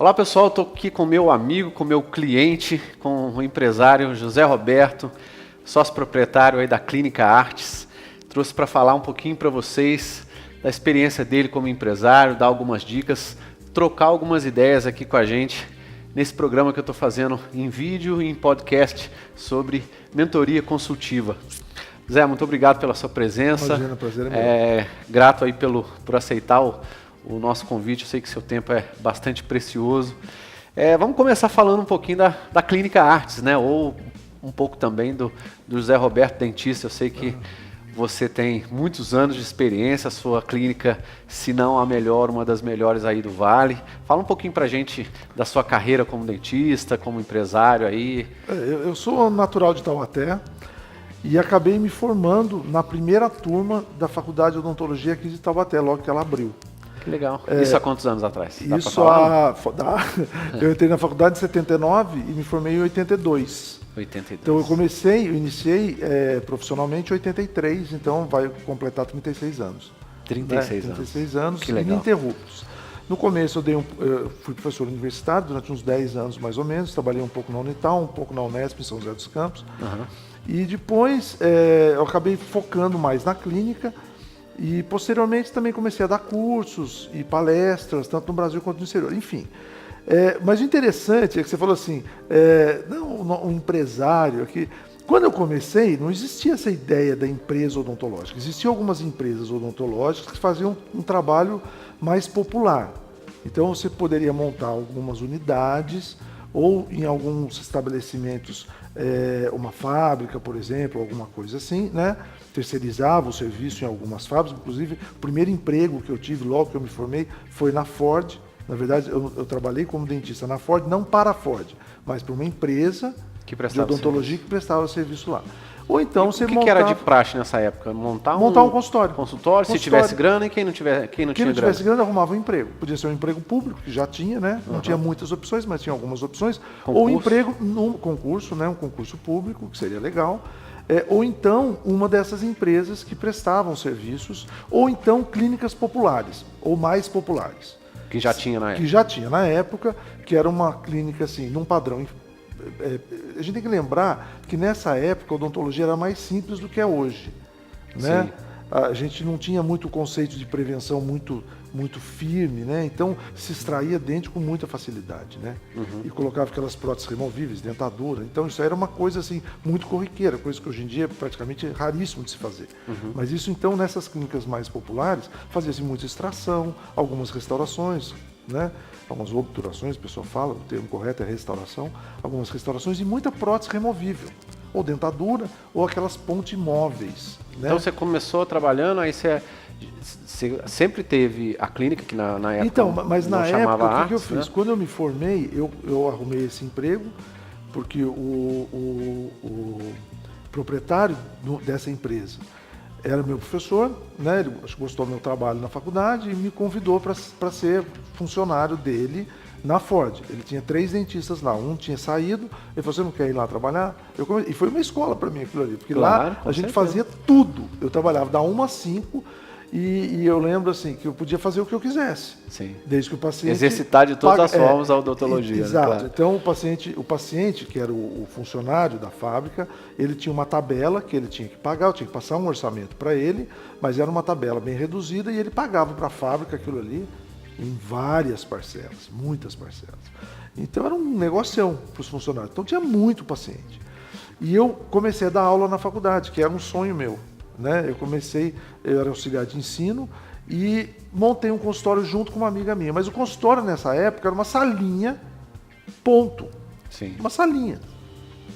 Olá pessoal, estou aqui com meu amigo, com meu cliente, com o empresário José Roberto, sócio proprietário aí da Clínica Artes. Trouxe para falar um pouquinho para vocês da experiência dele como empresário, dar algumas dicas, trocar algumas ideias aqui com a gente nesse programa que eu estou fazendo em vídeo e em podcast sobre mentoria consultiva. Zé, muito obrigado pela sua presença. Imagina, prazer é meu. Grato aí por aceitar o nosso convite. Eu sei que seu tempo é bastante precioso. Vamos começar falando um pouquinho da Clínica Artes, né? Ou um pouco também do José Roberto, dentista. Eu sei que você tem muitos anos de experiência, a sua clínica, se não a melhor, uma das melhores aí do Vale. Fala um pouquinho pra gente da sua carreira como dentista, como empresário aí. Eu sou natural de Taubaté e acabei me formando na primeira turma da Faculdade de Odontologia aqui de Taubaté, logo que ela abriu. Que legal. Isso há quantos anos atrás? Eu entrei na faculdade em 79 e me formei em 82. 82. Então eu iniciei profissionalmente em 83, então vai completar 36 anos. 36 anos Que legal. ininterruptos. No começo eu fui professor universitário durante uns 10 anos mais ou menos, trabalhei um pouco na Unital, um pouco na Unesp, em São José dos Campos. E depois eu acabei focando mais na clínica. E posteriormente também comecei a dar cursos e palestras, tanto no Brasil quanto no exterior, enfim. Mas o interessante é que você falou assim, um empresário aqui. Quando eu comecei, não existia essa ideia da empresa odontológica. Existiam algumas empresas odontológicas que faziam um trabalho mais popular. Então você poderia montar algumas unidades ou em alguns estabelecimentos, uma fábrica, por exemplo, alguma coisa assim, né? Terceirizava o serviço em algumas fábricas. Inclusive, o primeiro emprego que eu tive logo que eu me formei foi na Ford. Na verdade, eu trabalhei como dentista na Ford, não para a Ford, mas para uma empresa de odontologia que prestava serviço lá. Ou então o que era de praxe nessa época? Montar um consultório. Se tivesse grana, e quem não tinha grana? Quem não tivesse grana arrumava um emprego. Podia ser um emprego público, que já tinha, né? Não tinha muitas opções, mas tinha algumas opções. Concurso. Ou emprego num concurso, né? Um concurso público, que seria legal. Ou então uma dessas empresas que prestavam serviços, ou então clínicas populares, ou mais populares. Que já tinha na época. Que já tinha na época, que era uma clínica assim, num padrão. A gente tem que lembrar que nessa época a odontologia era mais simples do que é hoje, né? Sim. A gente não tinha muito conceito de prevenção muito firme, né? Então se extraía dente com muita facilidade, né? E colocava aquelas próteses removíveis, dentadura. Então isso era uma coisa assim muito corriqueira, coisa que hoje em dia é praticamente raríssimo de se fazer. Mas isso então nessas clínicas mais populares fazia-se muita extração, algumas restaurações, né? Algumas obturações, a pessoa fala, o termo correto é restauração, algumas restaurações e muita prótese removível, ou dentadura, ou aquelas pontes móveis. Né? Então você começou trabalhando, aí você sempre teve a clínica, que na época então, mas não na chamava época, artes, o que eu fiz? né? Quando eu me formei, eu arrumei esse emprego, porque o proprietário dessa empresa era meu professor, né? Ele gostou do meu trabalho na faculdade e me convidou para ser funcionário dele na Ford. Ele tinha 3 dentistas lá, um tinha saído, ele falou, você não quer ir lá trabalhar? E foi uma escola para mim aquilo ali, porque lá a gente fazia tudo. Eu trabalhava da 1 às 5 e eu lembro assim que eu podia fazer o que eu quisesse. Sim. Desde que o paciente... Exercitar de todas as formas a odontologia. Exato. Né? Claro. Então o paciente, que era o funcionário da fábrica, ele tinha uma tabela que ele tinha que pagar, eu tinha que passar um orçamento para ele, mas era uma tabela bem reduzida e ele pagava para a fábrica aquilo ali em várias parcelas, muitas parcelas. Então era um negocião para os funcionários. Então tinha muito paciente. E eu comecei a dar aula na faculdade, que era um sonho meu. Né? Eu era auxiliar de ensino e montei um consultório junto com uma amiga minha. Mas o consultório nessa época era uma salinha, ponto. Sim. Uma salinha.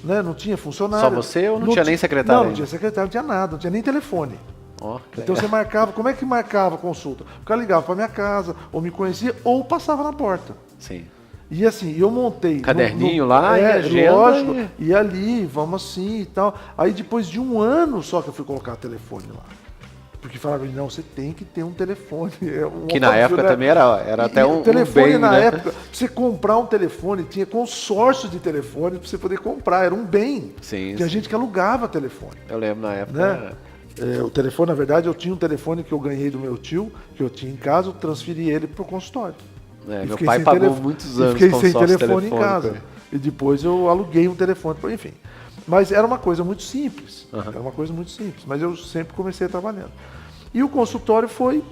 Né? Não tinha funcionário. Só você ou não tinha nem secretário? Não tinha secretário, não tinha nada, não tinha nem telefone. Então legal. você marcava, como é que marcava a consulta? O cara ligava para minha casa, ou me conhecia, ou passava na porta. Sim. E assim, eu montei... Caderninho lá, e agenda. Lógico, e ali, vamos assim e tal. Aí depois de 1 ano só que eu fui colocar telefone lá. Porque falaram, não, você tem que ter um telefone. Que na época também era até um telefone bem, na né? época, pra você comprar um telefone, tinha consórcio de telefone pra você poder comprar, era um bem. Sim, Tinha gente que alugava telefone. Eu lembro na época. Né? O telefone, na verdade, eu tinha um telefone que eu ganhei do meu tio, que eu tinha em casa, eu transferi ele pro consultório. Meu pai pagou muitos anos fiquei sem consórcio telefone em casa. telefônico. E depois eu aluguei um telefone, enfim. Mas era uma coisa muito simples. Uhum. Era uma coisa muito simples. Mas eu sempre comecei trabalhando. E o consultório foi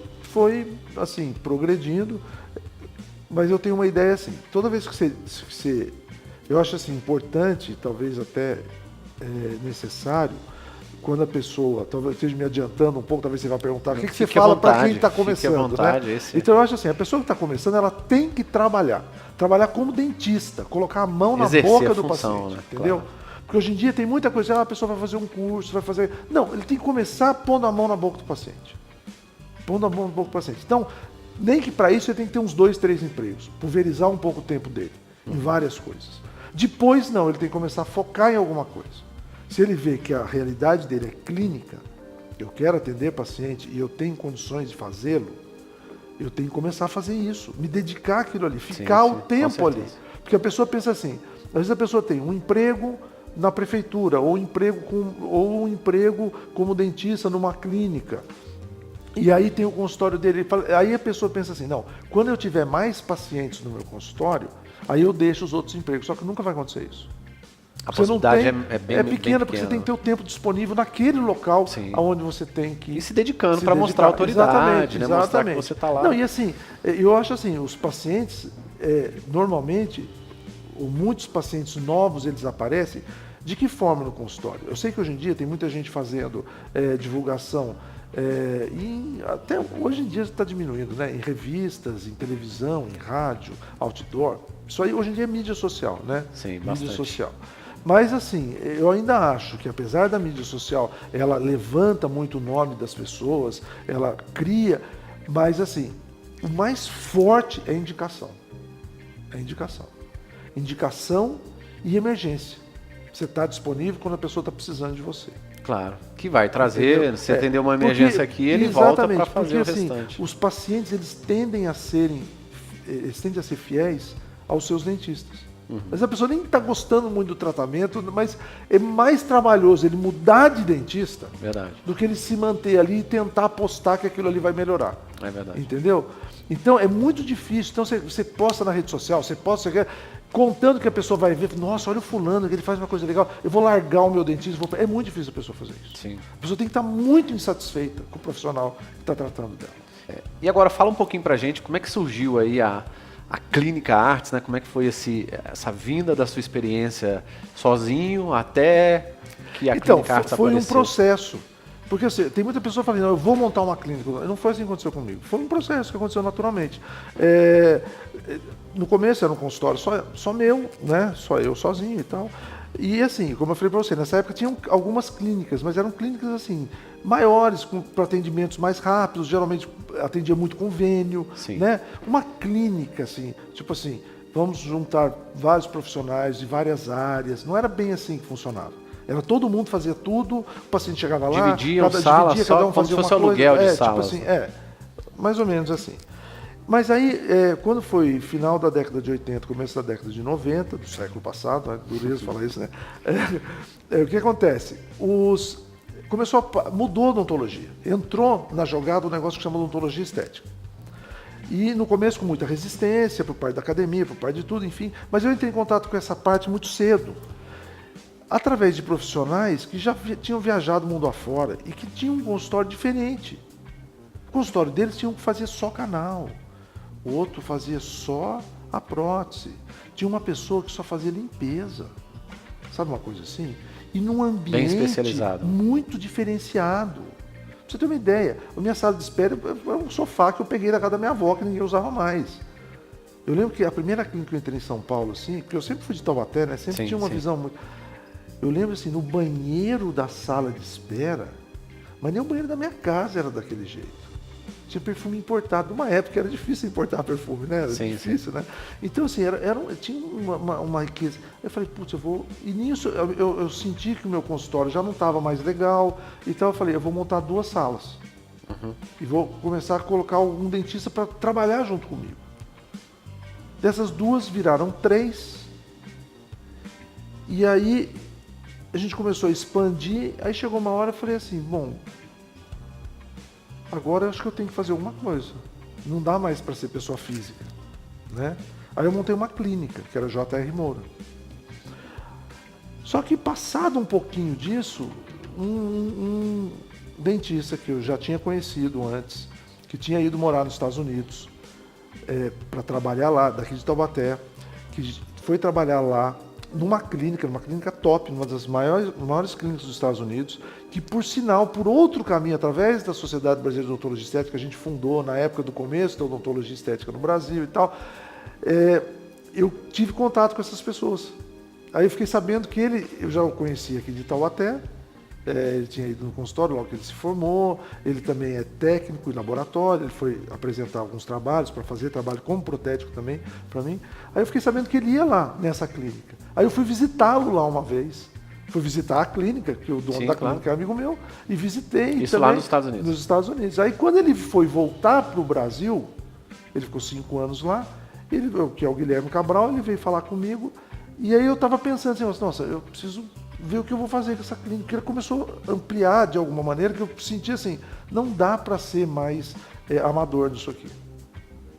assim, progredindo. Mas eu tenho uma ideia assim, toda vez que você eu acho assim, importante, talvez até necessário, quando a pessoa, talvez esteja me adiantando um pouco, talvez você vá perguntar, o que você fala para quem está começando? Vontade, né? Então eu acho assim, a pessoa que está começando, ela tem que trabalhar como dentista, colocar a mão na boca do paciente, né? Entendeu? Claro. Porque hoje em dia tem muita coisa, a pessoa vai fazer um curso, vai fazer... Não, ele tem que começar pondo a mão na boca do paciente. Pondo a mão na boca do paciente. Então, nem que para isso ele tem que ter uns 2, 3 empregos, pulverizar um pouco o tempo dele, em várias coisas. Depois não, ele tem que começar a focar em alguma coisa. Se ele vê que a realidade dele é clínica, eu quero atender paciente e eu tenho condições de fazê-lo, eu tenho que começar a fazer isso, me dedicar àquilo ali, ficar o tempo ali. Porque a pessoa pensa assim, às vezes a pessoa tem um emprego na prefeitura, ou um emprego como dentista numa clínica, e aí tem o consultório dele, aí a pessoa pensa assim, não, quando eu tiver mais pacientes no meu consultório, aí eu deixo os outros empregos, só que nunca vai acontecer isso. A possibilidade é bem pequena, porque você tem que ter o tempo disponível naquele local onde você tem que... E se dedicando para mostrar a autoridade, exatamente. Mostrar que você está lá. Não, e assim, eu acho assim, os pacientes, normalmente, muitos pacientes novos, eles aparecem, de que forma no consultório? Eu sei que hoje em dia tem muita gente fazendo divulgação, e até hoje em dia está diminuindo, né? Em revistas, em televisão, em rádio, outdoor. Isso aí hoje em dia é mídia social, né? Sim, mídia bastante. social. Mas assim, eu ainda acho que apesar da mídia social, ela levanta muito o nome das pessoas, ela cria, mas assim, o mais forte é a indicação. É indicação. Indicação e emergência. Você está disponível quando a pessoa está precisando de você. Claro, que vai trazer, se atender uma emergência aqui, ele volta para fazer o restante. Os pacientes, eles tendem a ser fiéis aos seus dentistas. Mas a pessoa nem está gostando muito do tratamento, mas é mais trabalhoso ele mudar de dentista do que ele se manter ali e tentar apostar que aquilo ali vai melhorar. É verdade. Entendeu? Então é muito difícil. Então você posta na rede social, você contando que a pessoa vai ver, nossa, olha o fulano, que ele faz uma coisa legal, eu vou largar o meu dentista. É muito difícil a pessoa fazer isso. Sim. A pessoa tem que estar muito insatisfeita com o profissional que está tratando dela. E agora fala um pouquinho pra gente, como é que surgiu aí a Clínica Artes, né? Como é que foi essa vinda da sua experiência sozinho até que a Clínica Artes foi apareceu? Um processo. Porque assim, tem muita pessoa falando, eu vou montar uma clínica. Não foi assim que aconteceu comigo. Foi um processo que aconteceu naturalmente. No começo era um consultório só meu, né? Só eu sozinho e tal. E assim, como eu falei para você, nessa época tinham algumas clínicas, mas eram clínicas assim, maiores, para atendimentos mais rápidos, geralmente atendia muito convênio, né? Uma clínica assim, tipo assim, vamos juntar vários profissionais de várias áreas, não era bem assim que funcionava. Era todo mundo fazia tudo, o paciente chegava lá, dividia cada um fazia uma coisa. Aluguel de salas. Tipo assim, mais ou menos assim. Mas aí, quando foi final da década de 80, começo da década de 90, do século passado, é dureza falar isso, né? O que acontece? Mudou a odontologia. Entrou na jogada um negócio que chama de odontologia estética. E no começo com muita resistência por parte da academia, por parte de tudo, enfim. Mas eu entrei em contato com essa parte muito cedo, através de profissionais que já tinham viajado o mundo afora e que tinham um consultório diferente. O consultório deles tinham que fazer só canal. O outro fazia só a prótese. Tinha uma pessoa que só fazia limpeza. Sabe uma coisa assim? E num ambiente bem especializado, muito diferenciado. Pra você ter uma ideia, a minha sala de espera é um sofá que eu peguei da casa da minha avó, que ninguém usava mais. Eu lembro que a primeira clínica que eu entrei em São Paulo, assim, porque eu sempre fui de Taubaté, né? Sempre tinha uma visão muito... Eu lembro assim, no banheiro da sala de espera, mas nem o banheiro da minha casa era daquele jeito. Tinha perfume importado. Numa época era difícil importar perfume, né? Era difícil, né? Então, assim, tinha uma riqueza. Eu falei, putz, eu vou... E nisso, eu senti que o meu consultório já não estava mais legal. Então, eu falei, eu vou montar 2 salas. E vou começar a colocar um dentista para trabalhar junto comigo. Dessas 2 viraram 3. E aí, a gente começou a expandir. Aí chegou uma hora, eu falei assim, bom... Agora eu acho que eu tenho que fazer alguma coisa. Não dá mais para ser pessoa física. né? Aí eu montei uma clínica, que era J.R. Moura. Só que passado um pouquinho disso, um dentista que eu já tinha conhecido antes, que tinha ido morar nos Estados Unidos para trabalhar lá, daqui de Taubaté, que foi trabalhar lá numa clínica top, uma das maiores clínicas dos Estados Unidos, que por sinal, por outro caminho, através da Sociedade Brasileira de Odontologia Estética, que a gente fundou na época do começo da odontologia estética no Brasil e tal, eu tive contato com essas pessoas. Aí eu fiquei sabendo que eu já o conhecia aqui de Taubaté, ele tinha ido no consultório logo que ele se formou, ele também é técnico em laboratório, ele foi apresentar alguns trabalhos para fazer trabalho como protético também para mim. Aí eu fiquei sabendo que ele ia lá nessa clínica. Aí eu fui visitá-lo lá uma vez. Fui visitar a clínica, que o dono da clínica é amigo meu, e visitei. Isso também, lá nos Estados Unidos? Nos Estados Unidos. Aí quando ele foi voltar para o Brasil, ele ficou 5 anos lá, que é o Guilherme Cabral, ele veio falar comigo, e aí eu estava pensando assim, nossa, eu preciso ver o que eu vou fazer com essa clínica. Ele começou a ampliar de alguma maneira, que eu senti assim, não dá para ser mais amador disso aqui.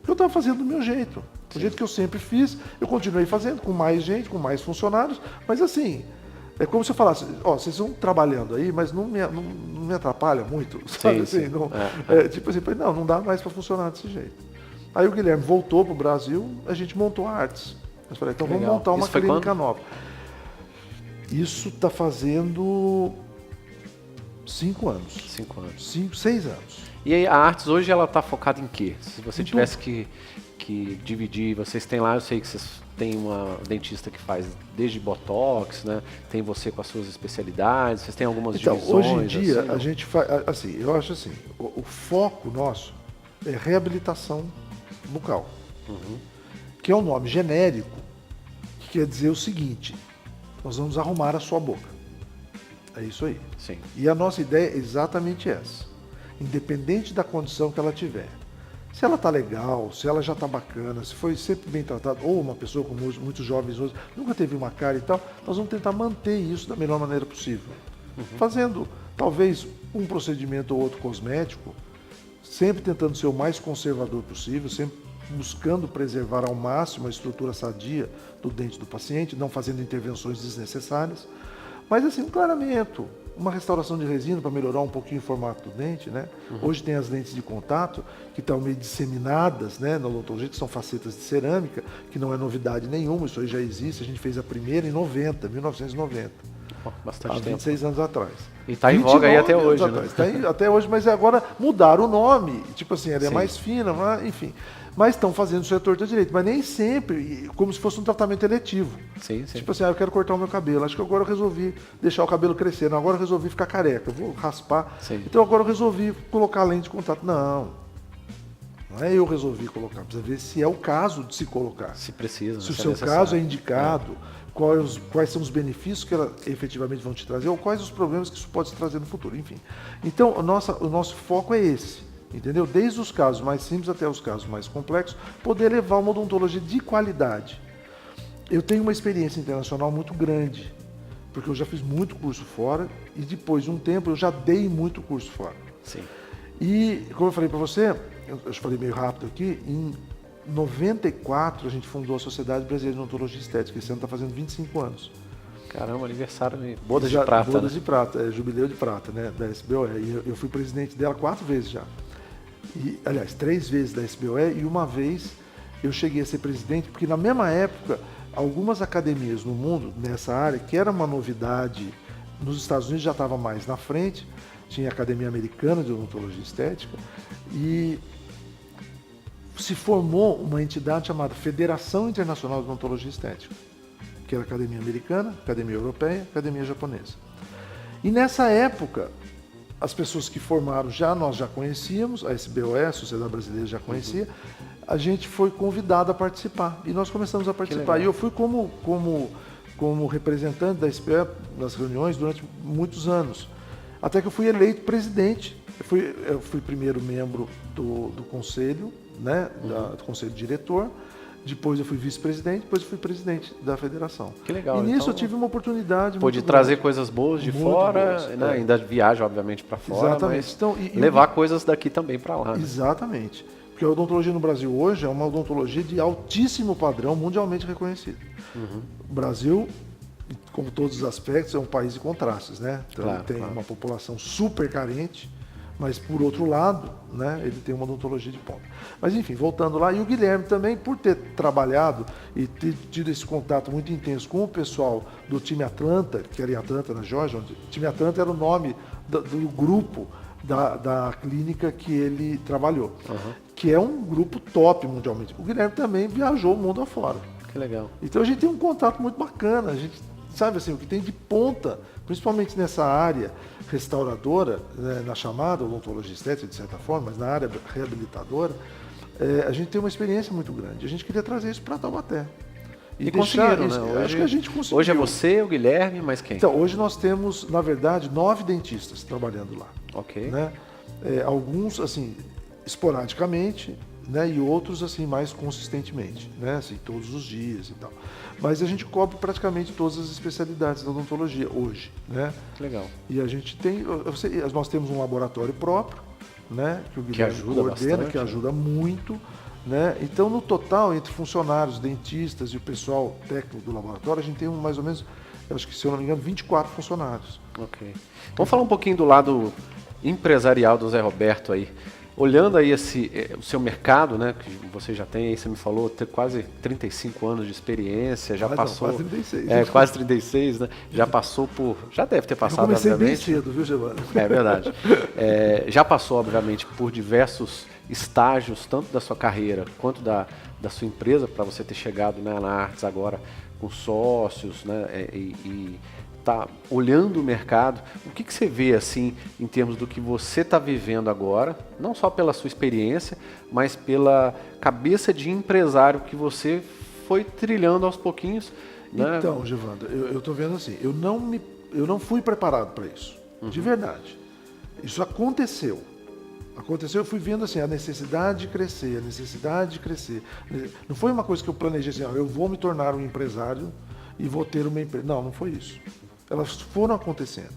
Eu estava fazendo do meu jeito, do jeito que eu sempre fiz, eu continuei fazendo, com mais gente, com mais funcionários, mas assim, é como se eu falasse, vocês vão trabalhando aí, mas não me atrapalha muito, sabe? Sim, assim, sim. Tipo assim, não dá mais para funcionar desse jeito. Aí o Guilherme voltou para o Brasil, a gente montou a Artes. Eu falei, então vamos montar uma clínica nova. Isso está fazendo 5 anos. 5 anos. 6 anos. E aí, a Artes hoje ela está focada em quê? Se você tivesse que dividir, vocês têm lá, eu sei que vocês têm uma dentista que faz desde Botox, né? Tem você com as suas especialidades, vocês têm algumas divisões? Hoje em dia, assim, a gente faz, assim, eu acho assim, o foco nosso é reabilitação bucal, que é um nome genérico, que quer dizer o seguinte, nós vamos arrumar a sua boca. É isso aí. Sim. E a nossa ideia é exatamente essa. Independente da condição que ela tiver. Se ela está legal, se ela já está bacana, se foi sempre bem tratada, ou uma pessoa como muitos jovens hoje, nunca teve uma cárie e tal, nós vamos tentar manter isso da melhor maneira possível. Fazendo, talvez, um procedimento ou outro cosmético, sempre tentando ser o mais conservador possível, sempre buscando preservar ao máximo a estrutura sadia do dente do paciente, não fazendo intervenções desnecessárias. Mas assim, um clareamento, uma restauração de resina para melhorar um pouquinho o formato do dente, né? Hoje tem as lentes de contato que estão meio disseminadas, né, na odontologia, que são facetas de cerâmica, que não é novidade nenhuma, isso aí já existe, a gente fez a primeira em 1990. Bastante há 26 anos atrás. E está em voga aí até hoje, né? Está aí até hoje, mas agora mudaram o nome, tipo assim, ela é mais fina, enfim. Mas estão fazendo o seu torto direito, mas nem sempre, como se fosse um tratamento eletivo. Sim. Tipo assim, eu quero cortar o meu cabelo, acho que agora eu resolvi deixar o cabelo crescer, não, agora eu resolvi ficar careca, eu vou raspar, então agora eu resolvi colocar lente de contato. Não é eu resolvi colocar, precisa ver se é o caso de se colocar. Se precisa. Se o seu caso é indicado, quais são os benefícios que ela efetivamente vão te trazer, ou quais os problemas que isso pode te trazer no futuro, enfim. Então, o nosso foco é esse. Entendeu? Desde os casos mais simples até os casos mais complexos, poder levar uma odontologia de qualidade. Eu tenho uma experiência internacional muito grande, porque eu já fiz muito curso fora e depois de um tempo eu já dei muito curso fora. Sim. E, como eu falei para você, eu falei meio rápido aqui, em 94 a gente fundou a Sociedade Brasileira de Odontologia Estética, esse ano está fazendo 25 anos. Caramba, aniversário, bodas de prata. Bodas de prata, jubileu de prata, né, da SBOE. E eu fui presidente dela 4 vezes já. E, aliás, 3 vezes da SBOE e uma vez eu cheguei a ser presidente, porque na mesma época, algumas academias no mundo, nessa área, que era uma novidade, nos Estados Unidos já estava mais na frente, tinha a Academia Americana de Odontologia Estética, e se formou uma entidade chamada Federação Internacional de Odontologia Estética, que era a Academia Americana, Academia Europeia, Academia Japonesa. E nessa época, as pessoas que formaram nós já conhecíamos, a SBOE, a Sociedade Brasileira já conhecia, a gente foi convidado a participar. E nós começamos a participar. E eu fui como representante da SBOE nas reuniões durante muitos anos. Até que eu fui eleito presidente. Eu fui primeiro membro do conselho, né, do conselho diretor. Depois eu fui vice-presidente, depois eu fui presidente da federação. Que legal. E nisso então, eu tive uma oportunidade. Pôde trazer coisas boas de fora, boas, né? Ainda viaja, obviamente, para fora, exatamente. Mas então, levar coisas daqui também para lá. Né? Exatamente. Porque a odontologia no Brasil hoje é uma odontologia de altíssimo padrão, mundialmente reconhecida. O Brasil, como todos os aspectos, é um país de contrastes, né? Então Claro, tem claro. uma população super carente, mas por outro lado, né, ele tem uma odontologia de ponta. Mas enfim, voltando lá, e o Guilherme também, por ter trabalhado e ter tido esse contato muito intenso com o pessoal do time Atlanta, que era em Atlanta, na Geórgia, onde o time Atlanta era o nome do grupo da clínica que ele trabalhou, que é um grupo top mundialmente. O Guilherme também viajou o mundo afora. Que legal. Então a gente tem um contato muito bacana, a gente sabe assim, o que tem de ponta, principalmente nessa área restauradora, né, na chamada odontologia estética, de certa forma, mas na área reabilitadora, a gente tem uma experiência muito grande. A gente queria trazer isso para Taubaté. E conseguiram, isso, né? Hoje, acho que a gente conseguiu. Hoje é você, o Guilherme, mais quem? Então, hoje nós temos, na verdade, 9 dentistas trabalhando lá. Ok. Né? Alguns, assim, esporadicamente, né? E outros, assim, mais consistentemente, né? Assim, todos os dias e tal. Mas a gente cobre praticamente todas as especialidades da odontologia hoje, né? Que legal. E a gente tem, nós temos um laboratório próprio, né? Que o Guilherme ajuda coordena, bastante, que ajuda muito, né? Então, no total, entre funcionários, dentistas e o pessoal técnico do laboratório, a gente tem mais ou menos, eu acho que, se eu não me engano, 24 funcionários. Ok. Vamos falar um pouquinho do lado empresarial do Zé Roberto aí. Olhando aí o seu mercado, né, que você já tem aí, você me falou, ter quase 35 anos de experiência, já passou... Quase 36. Quase 36, né? Já passou por... Já deve ter passado, Eu comecei obviamente. bem cedo, viu, Giovanni? É verdade. Já passou, obviamente, por diversos estágios, tanto da sua carreira quanto da sua empresa, para você ter chegado, né, na Artes agora com sócios, né, e tá olhando o mercado. O que você vê, assim, em termos do que você está vivendo agora, não só pela sua experiência, mas pela cabeça de empresário que você foi trilhando aos pouquinhos, né? Então, Giovanda, eu tô vendo assim, eu não fui preparado para isso, de verdade. Isso aconteceu. Eu fui vendo assim, a necessidade de crescer. Não foi uma coisa que eu planejei assim, eu vou me tornar um empresário e vou ter uma empresa. Não foi isso. Elas foram acontecendo.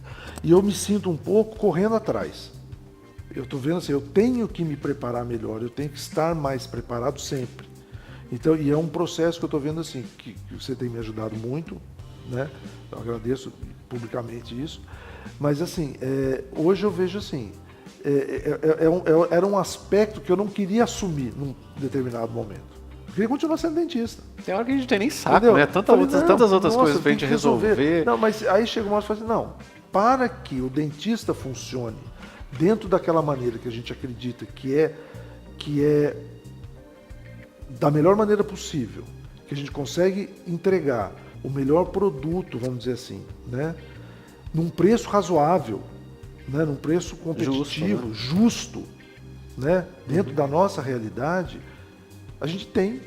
E eu me sinto um pouco correndo atrás. Eu estou vendo assim, eu tenho que me preparar melhor, eu tenho que estar mais preparado sempre. Então, e é um processo que eu estou vendo assim, que você tem me ajudado muito, né? Eu agradeço publicamente isso. Mas assim, hoje eu vejo assim, era um aspecto que eu não queria assumir num determinado momento. Eu queria continuar sendo dentista. Tem hora que a gente tem nem saco, Entendeu? né? Tantas outras coisas pra tem gente que resolver. Não, mas aí chega uma hora e fala assim, não, para que o dentista funcione dentro daquela maneira que a gente acredita que é da melhor maneira possível, que a gente consegue entregar o melhor produto, vamos dizer assim, né? Num preço razoável, né? Num preço competitivo, justo, né? Dentro da nossa realidade, a gente tem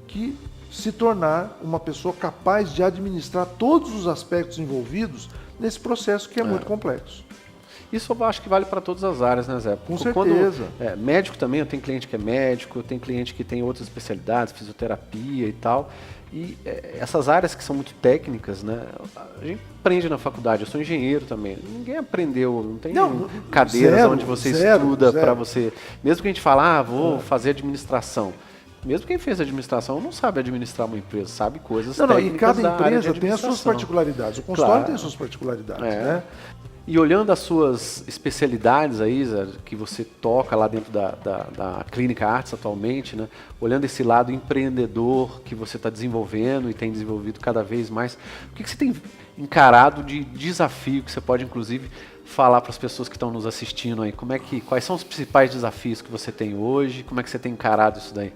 que se tornar uma pessoa capaz de administrar todos os aspectos envolvidos nesse processo que é muito complexo. Isso eu acho que vale para todas as áreas, né, Zé? Com certeza. Médico também, eu tenho cliente que é médico, eu tenho cliente que tem outras especialidades, fisioterapia e tal. E essas áreas que são muito técnicas, né? A gente aprende na faculdade, eu sou engenheiro também. Ninguém aprendeu, não tem cadeiras onde você estuda para você. Mesmo que a gente fale, vou fazer administração. Mesmo quem fez administração não sabe administrar uma empresa, sabe coisas técnicas. E cada da área de empresa tem as suas particularidades. O consultório tem as suas particularidades, né? E olhando as suas especialidades aí, Zé, que você toca lá dentro da Clínica Artes atualmente, né? Olhando esse lado empreendedor que você está desenvolvendo e tem desenvolvido cada vez mais, o que você tem encarado de desafio que você pode, inclusive, falar para as pessoas que estão nos assistindo aí? Quais são os principais desafios que você tem hoje? Como é que você tem encarado isso daí?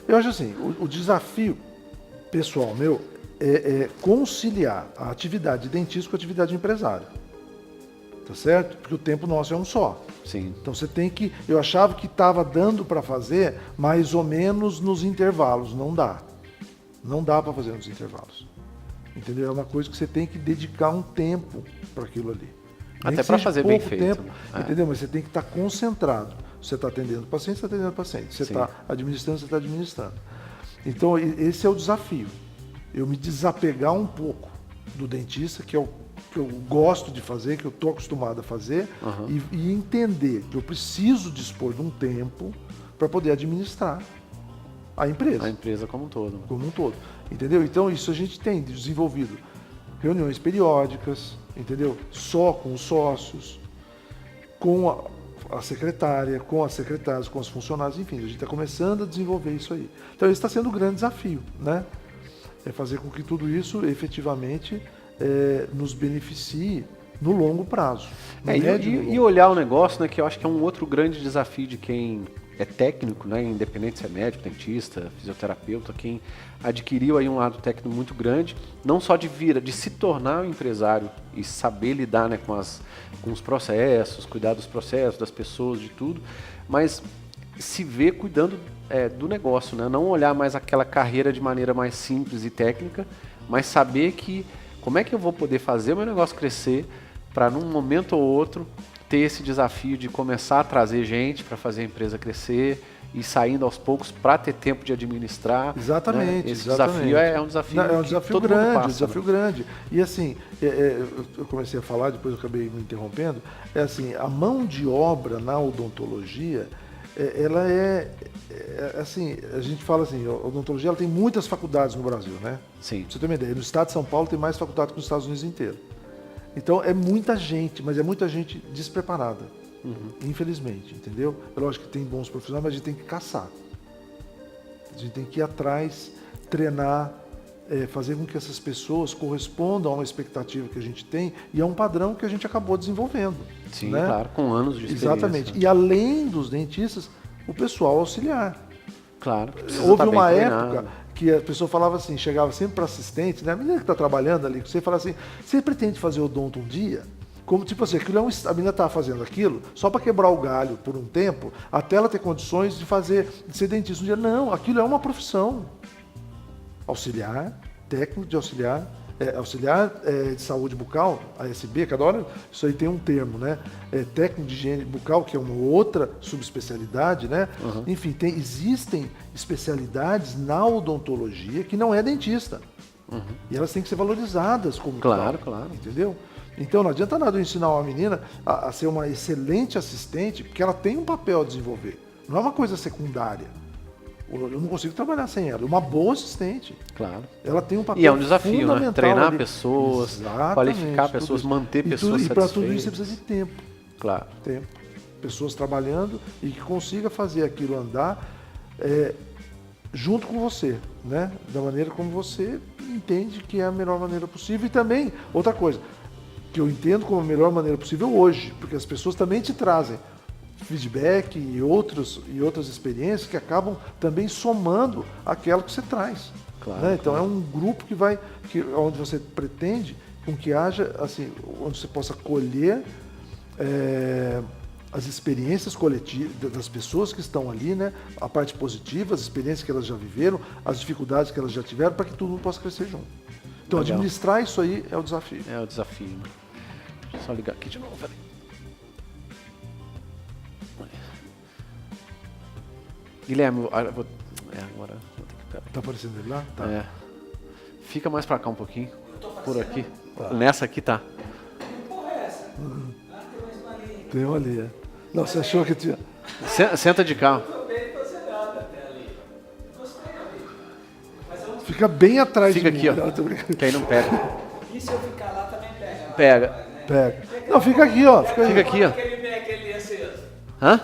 Eu acho assim, o desafio pessoal meu é conciliar a atividade de dentista com a atividade de empresário. Tá certo? Porque o tempo nosso é um só. Sim. Então você tem que... Eu achava que estava dando para fazer mais ou menos nos intervalos. Não dá. Não dá para fazer nos intervalos. Entendeu? É uma coisa que você tem que dedicar um tempo para aquilo ali. Até para fazer bem feito. Tempo, entendeu? Mas você tem que estar concentrado. Você está atendendo o paciente, você está atendendo o paciente. Você está administrando, você está administrando. Então, esse é o desafio. Eu me desapegar um pouco do dentista, que é o que eu gosto de fazer, que eu estou acostumado a fazer, e entender que eu preciso dispor de um tempo para poder administrar a empresa. A empresa como um todo. Como um todo. Entendeu? Então, isso a gente tem desenvolvido reuniões periódicas, entendeu? Só com os sócios, com a secretária, com as secretárias, com os funcionários, enfim, a gente está começando a desenvolver isso aí. Então, esse está sendo um grande desafio, né? É fazer com que tudo isso efetivamente nos beneficie no longo prazo. E olhar o negócio, né, que eu acho que é um outro grande desafio de quem é técnico, né, independente se é médico, dentista, fisioterapeuta, quem adquiriu aí um lado técnico muito grande, não só de se tornar um empresário e saber lidar, né, com os processos, cuidar dos processos, das pessoas, de tudo, mas se ver cuidando do negócio, né, não olhar mais aquela carreira de maneira mais simples e técnica, mas saber que como é que eu vou poder fazer o meu negócio crescer para num momento ou outro ter esse desafio de começar a trazer gente para fazer a empresa crescer e saindo aos poucos para ter tempo de administrar. Exatamente. Né? Esse exatamente. desafio é um desafio é um desafio todo grande, mundo passa, um desafio grande. E assim, eu comecei a falar, depois eu acabei me interrompendo, assim, a mão de obra na odontologia, ela assim, a gente fala assim, a odontologia ela tem muitas faculdades no Brasil, né? Sim. Pra você ter uma ideia, no estado de São Paulo tem mais faculdades que nos Estados Unidos inteiro. Então é muita gente, mas é muita gente despreparada, infelizmente, entendeu? É lógico que tem bons profissionais, mas a gente tem que caçar. A gente tem que ir atrás, treinar, fazer com que essas pessoas correspondam a uma expectativa que a gente tem e a um padrão que a gente acabou desenvolvendo. Sim, né? claro, com anos de experiência. Exatamente. E além dos dentistas, o pessoal auxiliar. Claro. Houve uma época que a pessoa falava assim, chegava sempre para assistente, né? A menina que está trabalhando ali, você fala assim, você pretende fazer odonto um dia? Como tipo assim, a menina está fazendo aquilo só para quebrar o galho por um tempo, até ela ter condições de ser dentista um dia. Não, aquilo é uma profissão. Auxiliar, técnico de auxiliar de saúde bucal, ASB, cada hora isso aí tem um termo, né? Técnico de higiene bucal, que é uma outra subespecialidade, né? Enfim, existem especialidades na odontologia que não é dentista. E elas têm que ser valorizadas como tal. Claro. Entendeu? Então não adianta nada eu ensinar uma menina a ser uma excelente assistente, porque ela tem um papel a desenvolver. Não é uma coisa secundária. Eu não consigo trabalhar sem ela. Uma boa assistente. Claro. Ela tem um papel fundamental. E é um desafio, né? Treinar ali. pessoas, Exatamente, qualificar pessoas, manter pessoas satisfeitas. E para tudo isso você precisa de tempo. Claro. Tempo. Pessoas trabalhando e que consiga fazer aquilo andar junto com você, né? Da maneira como você entende que é a melhor maneira possível. E também, outra coisa, que eu entendo como a melhor maneira possível hoje, porque as pessoas também te trazem feedback e outras experiências que acabam também somando aquela que você traz. Claro, né? Então é um grupo onde você pretende com que haja, assim, onde você possa colher as experiências coletivas das pessoas que estão ali, né? A parte positiva, as experiências que elas já viveram, as dificuldades que elas já tiveram, para que todo mundo possa crescer junto. Então Legal. Administrar isso aí é o desafio. É o desafio. Deixa eu só ligar aqui de novo. Peraí. Guilherme, agora vou ter que... Tá aparecendo ele lá? Tá. Fica mais pra cá um pouquinho. Por aqui. Tá. Nessa aqui tá. Que porra é essa? Tem mais uma linha. Tem uma ali. Não, você achou que tinha... Senta de cá. Eu tô bem posicionado até ali. Gostei ali. Mas eu... Fica bem atrás Fica de mim. aqui, ó. Que aí não pega. E se eu ficar lá também pega? Pega. Pega. Não, fica aqui, ó. Fica aqui, ó. Aquele aceso. Hã?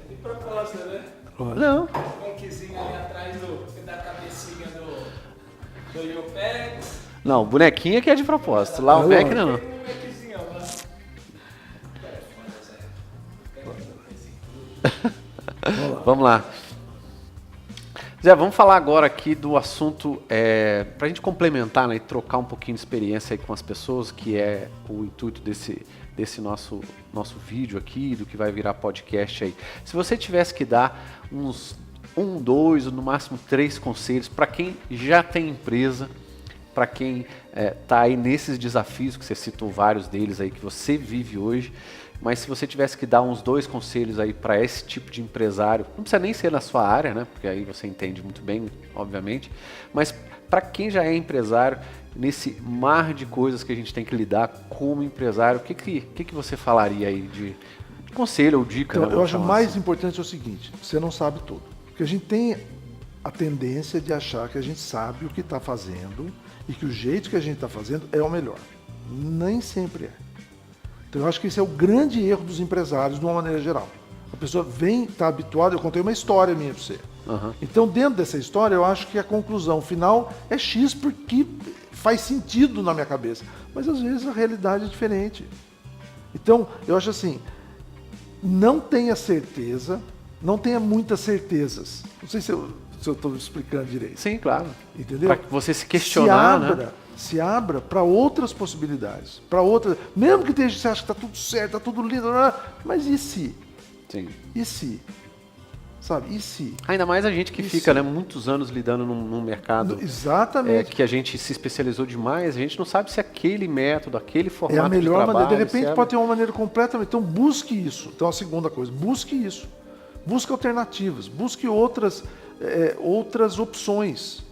De propósito, né? Não. Um maquezinho ali atrás da cabecinha do Yopex. Não, o bonequinho aqui é de propósito. Lá o Mac não. Tem um maquezinho lá. Vamos lá. Zé, vamos falar agora aqui do assunto, para a gente complementar, né, e trocar um pouquinho de experiência aí com as pessoas, que é o intuito desse nosso vídeo aqui, do que vai virar podcast aí. Se você tivesse que dar uns 1, 2 ou no máximo 3 conselhos para quem já tem empresa, para quem está aí nesses desafios, que você citou vários deles aí que você vive hoje, mas se você tivesse que dar uns 2 conselhos aí para esse tipo de empresário, não precisa nem ser na sua área, né? Porque aí você entende muito bem, obviamente, mas para quem já é empresário, nesse mar de coisas que a gente tem que lidar como empresário, o que você falaria aí conselho ou dica. Então, né, eu acho falar mais assim. importante é o seguinte, você não sabe tudo. Porque a gente tem a tendência de achar que a gente sabe o que está fazendo e que o jeito que a gente está fazendo é o melhor. Nem sempre é. Então eu acho que esse é o grande erro dos empresários de uma maneira geral. A pessoa vem, está habituada, eu contei uma história minha para você. Aham. Então dentro dessa história eu acho que a conclusão final é X porque faz sentido na minha cabeça. Mas às vezes a realidade é diferente. Então eu acho assim, não tenha certeza, não tenha muitas certezas. Não sei se eu estou explicando direito. Sim, claro. Entendeu? Para você se questionar, né? Se abra para outras possibilidades, para outras, mesmo que você acha que está tudo certo, está tudo lindo, mas e se? Sim. E se? Sabe? E se? Ainda mais a gente que Isso. fica, né, muitos anos lidando num mercado Exatamente. que a gente se especializou demais, a gente não sabe se aquele método, aquele É formato a melhor de trabalho... maneira. De repente se pode ter uma maneira completamente. Então busque isso. Então a segunda coisa, busque isso. Busque alternativas, busque outras opções.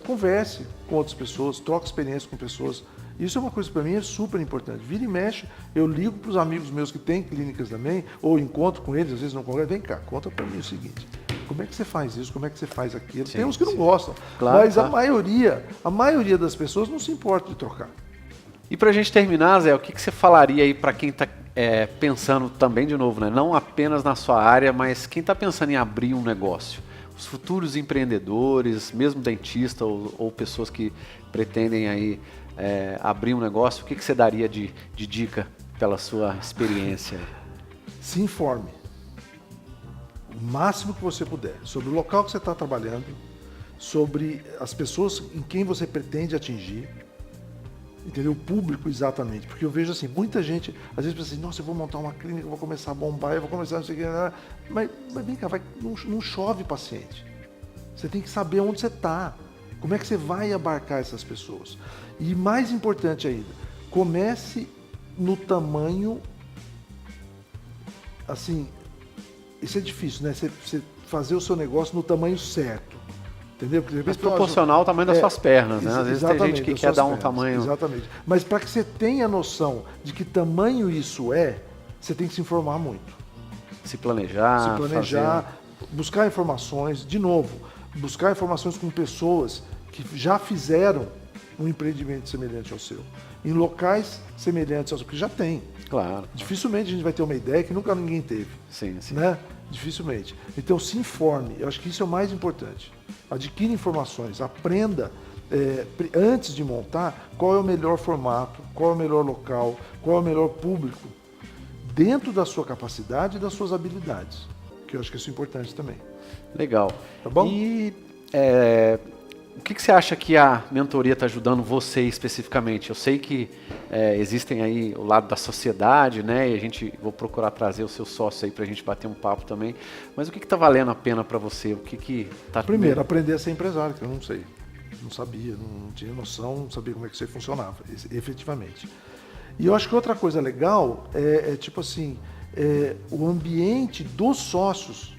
Converse com outras pessoas, troque experiência com pessoas. Isso é uma coisa que para mim é super importante. Vira e mexe, eu ligo para os amigos meus que têm clínicas também, ou encontro com eles, às vezes não converso, vem cá, conta para mim o seguinte, como é que você faz isso, como é que você faz aquilo? Sim, Tem uns que não sim. gostam, Claro, mas claro. a maioria das pessoas não se importa de trocar. E para a gente terminar, Zé, o que você falaria aí para quem está pensando também, de novo, né, não apenas na sua área, mas quem está pensando em abrir um negócio? Os futuros empreendedores, mesmo dentista ou pessoas que pretendem aí abrir um negócio, o que você daria de dica pela sua experiência? Se informe o máximo que você puder sobre o local que você está trabalhando, sobre as pessoas em quem você pretende atingir, entendeu? O público exatamente, porque eu vejo assim, muita gente às vezes pensa assim, nossa, eu vou montar uma clínica, eu vou começar a bombar, eu vou começar não sei o que, mas vem cá, não chove paciente. Você tem que saber onde você está, como é que você vai abarcar essas pessoas. E mais importante ainda, comece no tamanho, assim, isso é difícil, né? Você fazer o seu negócio no tamanho certo. Entendeu? Porque, Mas proporcional ao tamanho das suas pernas, né? Às vezes tem gente que das quer suas dar um pernas, tamanho... Exatamente. Mas para que você tenha noção de que tamanho isso é, você tem que se informar muito. Se planejar, Se planejar, fazer... buscar informações, de novo, buscar informações com pessoas que já fizeram um empreendimento semelhante ao seu. Em locais semelhantes ao seu, porque já tem. Claro. Dificilmente a gente vai ter uma ideia que nunca ninguém teve. Sim, sim. Né? Dificilmente. Então se informe, eu acho que isso é o mais importante. Adquira informações, aprenda antes de montar qual é o melhor formato, qual é o melhor local, qual é o melhor público, dentro da sua capacidade e das suas habilidades, que eu acho que isso é importante também. Legal. Tá bom? E o que você acha que a mentoria está ajudando você especificamente? Eu sei que existem aí o lado da sociedade, né? E vou procurar trazer o seu sócio aí para a gente bater um papo também. Mas o que está valendo a pena para você? O que está... Primeiro, aprender a ser empresário, que eu não sei. Não sabia, não tinha noção, não sabia como é que isso aí funcionava, efetivamente. E eu acho que outra coisa legal tipo assim, o ambiente dos sócios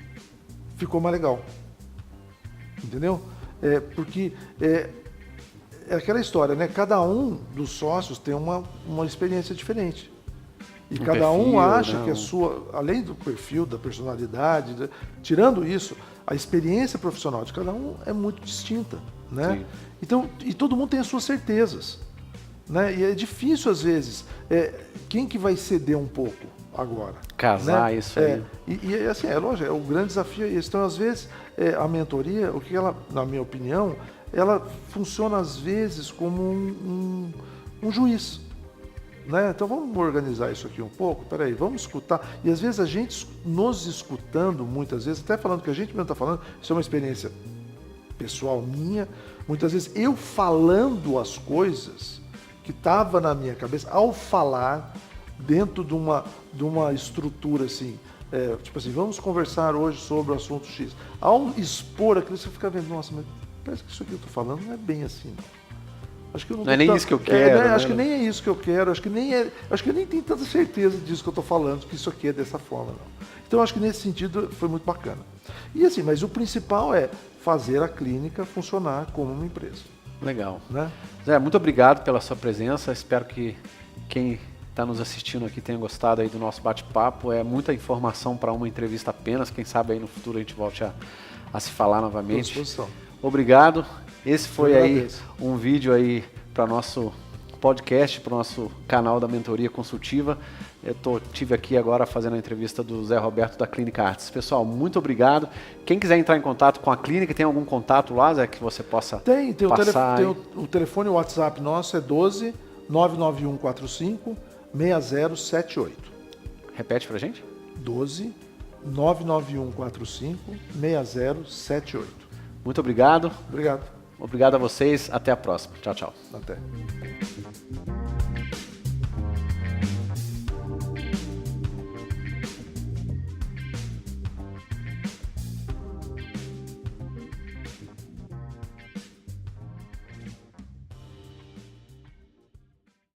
ficou mais legal. Entendeu? Porque é aquela história, né? Cada um dos sócios tem uma experiência diferente. E cada um perfil, acha né? que a sua, além do perfil, da personalidade, tirando isso, a experiência profissional de cada um é muito distinta, né? Sim. Então, e todo mundo tem as suas certezas, né? E é difícil às vezes, quem que vai ceder um pouco agora? Casar né? isso aí. E assim, lógico, o grande desafio é esse. Então, às vezes, a mentoria, o que ela, na minha opinião, ela funciona às vezes como um juiz. Né? Então vamos organizar isso aqui um pouco, peraí, vamos escutar. E às vezes a gente nos escutando, muitas vezes, até falando que a gente mesmo está falando, isso é uma experiência pessoal minha, muitas vezes eu falando as coisas que estava na minha cabeça, ao falar dentro de uma estrutura assim, tipo assim, vamos conversar hoje sobre o assunto X. Ao expor aquilo, você fica vendo, nossa, mas parece que isso aqui que eu estou falando não é bem assim, não. Acho que eu não é nem isso que eu quero. Né? Né? Acho que nem é isso que eu quero, acho que eu nem tenho tanta certeza disso que eu estou falando, que isso aqui é dessa forma, não. Então acho que nesse sentido foi muito bacana. E assim, mas o principal é fazer a clínica funcionar como uma empresa. Legal. Né? Zé, muito obrigado pela sua presença. Espero que quem está nos assistindo aqui tenha gostado aí do nosso bate-papo. É muita informação para uma entrevista apenas. Quem sabe aí no futuro a gente volte a se falar novamente. Obrigado. Esse foi aí um vídeo aí para nosso podcast, para o nosso canal da Mentoria Consultiva. Eu tive aqui agora fazendo a entrevista do Zé Roberto da Clínica Artes. Pessoal, muito obrigado. Quem quiser entrar em contato com a clínica, tem algum contato lá, Zé, que você possa passar? Tem o telefone, o WhatsApp nosso é 12 99145 6078. Repete pra gente. 12 99145 6078. Muito obrigado. Obrigado. Obrigado a vocês. Até a próxima. Tchau, tchau. Até.